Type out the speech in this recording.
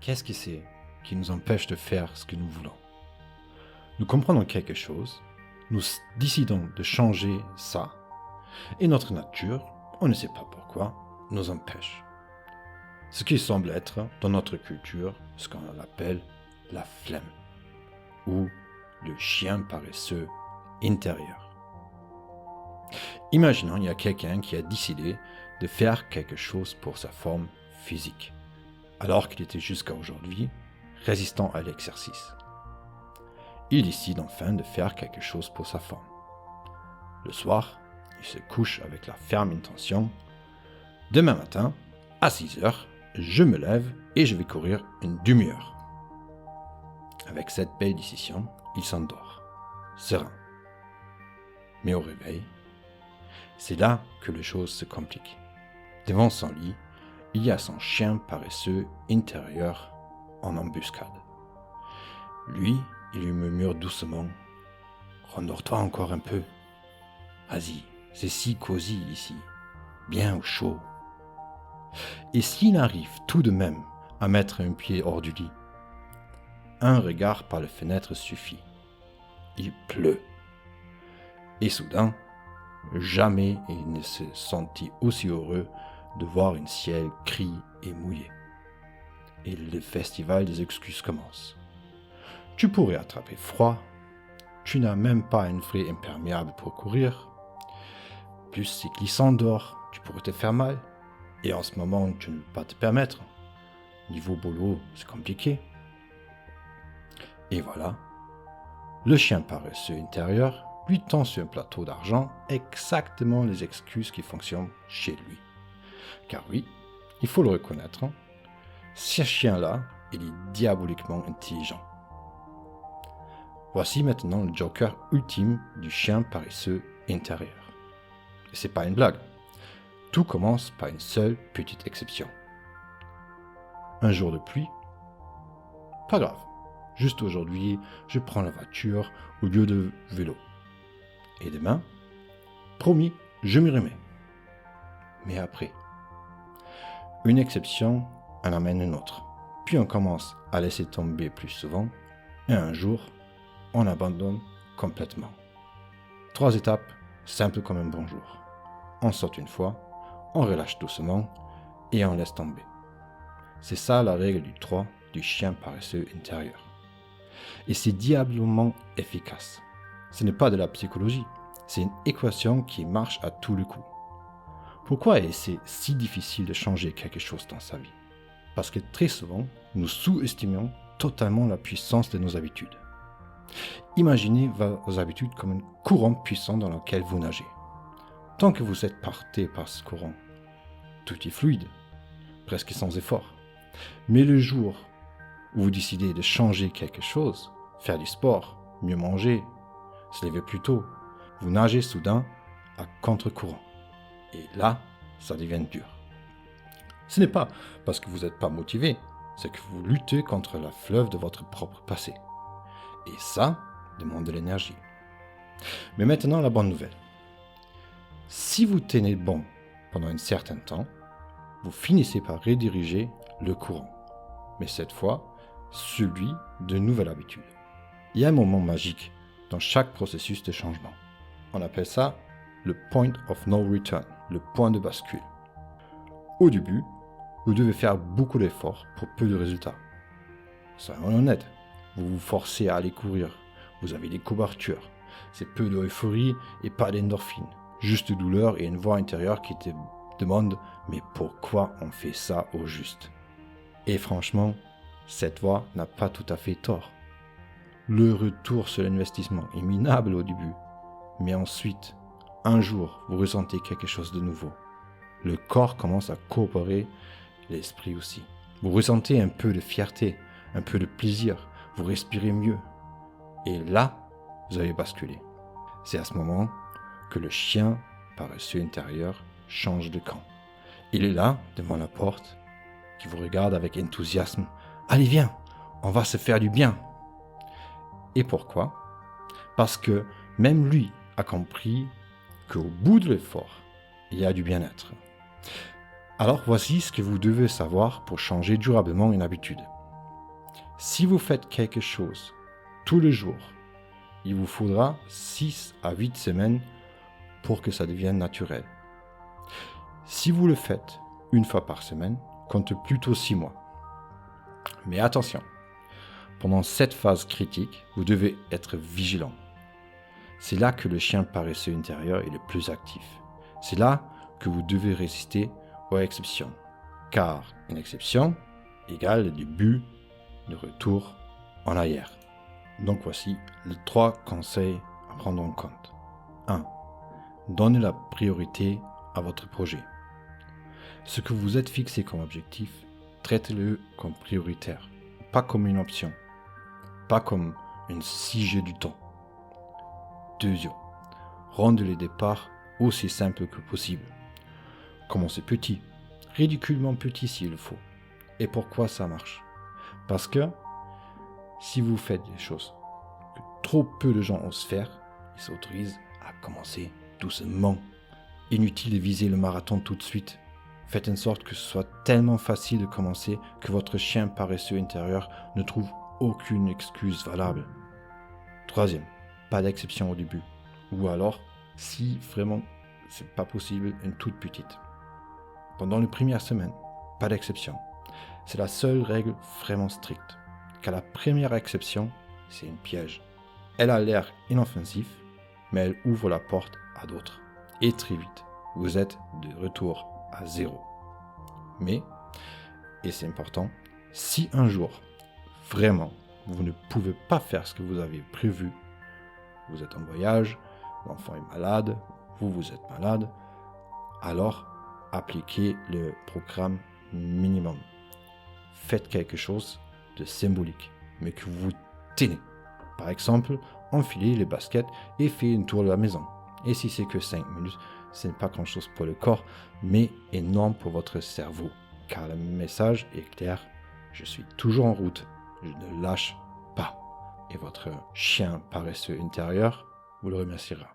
Qu'est-ce que c'est qui nous empêche de faire ce que nous voulons? Nous comprenons quelque chose, nous décidons de changer ça, et notre nature, on ne sait pas pourquoi, nous empêche. Ce qui semble être, dans notre culture, ce qu'on appelle la flemme, ou le chien paresseux intérieur. Imaginons, il y a quelqu'un qui a décidé de faire quelque chose pour sa forme physique, alors qu'il était jusqu'à aujourd'hui résistant à l'exercice. Il décide enfin de faire quelque chose pour sa forme. Le soir, il se couche avec la ferme intention « Demain matin, à 6 heures, je me lève et je vais courir une demi-heure. » Avec cette belle décision, il s'endort, serein. Mais au réveil, c'est là que les choses se compliquent. Devant son lit, il y a son chien paresseux intérieur en embuscade. Lui, il lui murmure doucement « Rendors-toi encore un peu. Vas-y, c'est si cosy ici, bien au chaud. » Et s'il arrive tout de même à mettre un pied hors du lit, un regard par la fenêtre suffit. Il pleut. Et soudain, jamais il ne se sentit aussi heureux de voir un ciel gris et mouillé. Et le festival des excuses commence. Tu pourrais attraper froid, tu n'as même pas une vraie imperméable pour courir. Plus c'est glissant dehors, tu pourrais te faire mal. Et en ce moment, tu ne peux pas te permettre. Niveau boulot, c'est compliqué. Et voilà, le chien paresseux intérieur lui tend sur un plateau d'argent exactement les excuses qui fonctionnent chez lui. Car oui, il faut le reconnaître, ce chien-là, il est diaboliquement intelligent. Voici maintenant le joker ultime du chien paresseux intérieur. Et c'est pas une blague. Tout commence par une seule petite exception. Un jour de pluie? Pas grave. Juste aujourd'hui, je prends la voiture au lieu de vélo. Et demain, promis, je m'y remets. Mais après, une exception en amène une autre. Puis on commence à laisser tomber plus souvent. Et un jour, on abandonne complètement. 3 étapes, simples comme un bonjour. On saute une fois, on relâche doucement et on laisse tomber. C'est ça la règle du 3 du chien paresseux intérieur. Et c'est diablement efficace. Ce n'est pas de la psychologie, c'est une équation qui marche à tous les coups. Pourquoi est-ce si difficile de changer quelque chose dans sa vie? Parce que très souvent, nous sous-estimons totalement la puissance de nos habitudes. Imaginez vos habitudes comme un courant puissant dans lequel vous nagez. Tant que vous êtes porté par ce courant, tout est fluide, presque sans effort. Mais le jour où vous décidez de changer quelque chose, faire du sport, mieux manger, se lever plus tôt, vous nagez soudain à contre-courant. Et là, ça devient dur. Ce n'est pas parce que vous n'êtes pas motivé, c'est que vous luttez contre la fleuve de votre propre passé. Et ça demande de l'énergie. Mais maintenant, la bonne nouvelle. Si vous tenez bon pendant un certain temps, vous finissez par rediriger le courant. Mais cette fois, celui de nouvelles habitudes. Il y a un moment magique dans chaque processus de changement. On appelle ça le point of no return, le point de bascule. Au début, vous devez faire beaucoup d'efforts pour peu de résultats. Soyons honnêtes, vous vous forcez à aller courir, vous avez des couvertures, c'est peu d'euphorie et pas d'endorphine, juste douleur et une voix intérieure qui te demande « mais pourquoi on fait ça au juste ?» Et franchement, cette voix n'a pas tout à fait tort. Le retour sur l'investissement est minable au début, mais ensuite, un jour, vous ressentez quelque chose de nouveau. Le corps commence à coopérer, l'esprit aussi. Vous ressentez un peu de fierté, un peu de plaisir, vous respirez mieux. Et là, vous avez basculé. C'est à ce moment que le chien paresseux intérieur change de camp. Il est là, devant la porte, qui vous regarde avec enthousiasme. « Allez, viens, on va se faire du bien !» Et pourquoi? Parce que même lui a compris qu'au bout de l'effort, il y a du bien-être. Alors voici ce que vous devez savoir pour changer durablement une habitude. Si vous faites quelque chose tous les jours, il vous faudra 6 à 8 semaines pour que ça devienne naturel. Si vous le faites une fois par semaine, compte plutôt 6 mois. Mais attention, pendant cette phase critique, vous devez être vigilant. C'est là que le chien paresseux intérieur est le plus actif. C'est là que vous devez résister aux exceptions. Car une exception égale le début de retour en arrière. Donc voici les 3 conseils à prendre en compte. 1. Donnez la priorité à votre projet. Ce que vous êtes fixé comme objectif, traitez-le comme prioritaire, pas comme une option, pas comme une sujet du temps. 2. Rendez les départs aussi simples que possible. Commencez petit, ridiculement petit s'il le faut. Et pourquoi ça marche? Parce que si vous faites des choses que trop peu de gens osent faire, ils s'autorisent à commencer doucement. Inutile de viser le marathon tout de suite. Faites en sorte que ce soit tellement facile de commencer que votre chien paresseux intérieur ne trouve aucune excuse valable. 3. Pas d'exception au début. Ou alors, si vraiment c'est pas possible, une toute petite. Pendant les premières semaines, pas d'exception. C'est la seule règle vraiment stricte. Car la première exception, c'est une piège. Elle a l'air inoffensive, mais elle ouvre la porte à d'autres. Et très vite, vous êtes de retour à 0. Mais, et c'est important, si un jour, vraiment, vous ne pouvez pas faire ce que vous avez prévu, vous êtes en voyage, l'enfant est malade, vous êtes malade, alors appliquez le programme minimum. Faites quelque chose de symbolique, mais que vous tenez. Par exemple, enfilez les baskets et faites une tour de la maison. Et si c'est que 5 minutes, ce n'est pas grand chose pour le corps, mais énorme pour votre cerveau. Car le message est clair, je suis toujours en route, je ne lâche pas. Et votre chien paresseux intérieur vous le remerciera.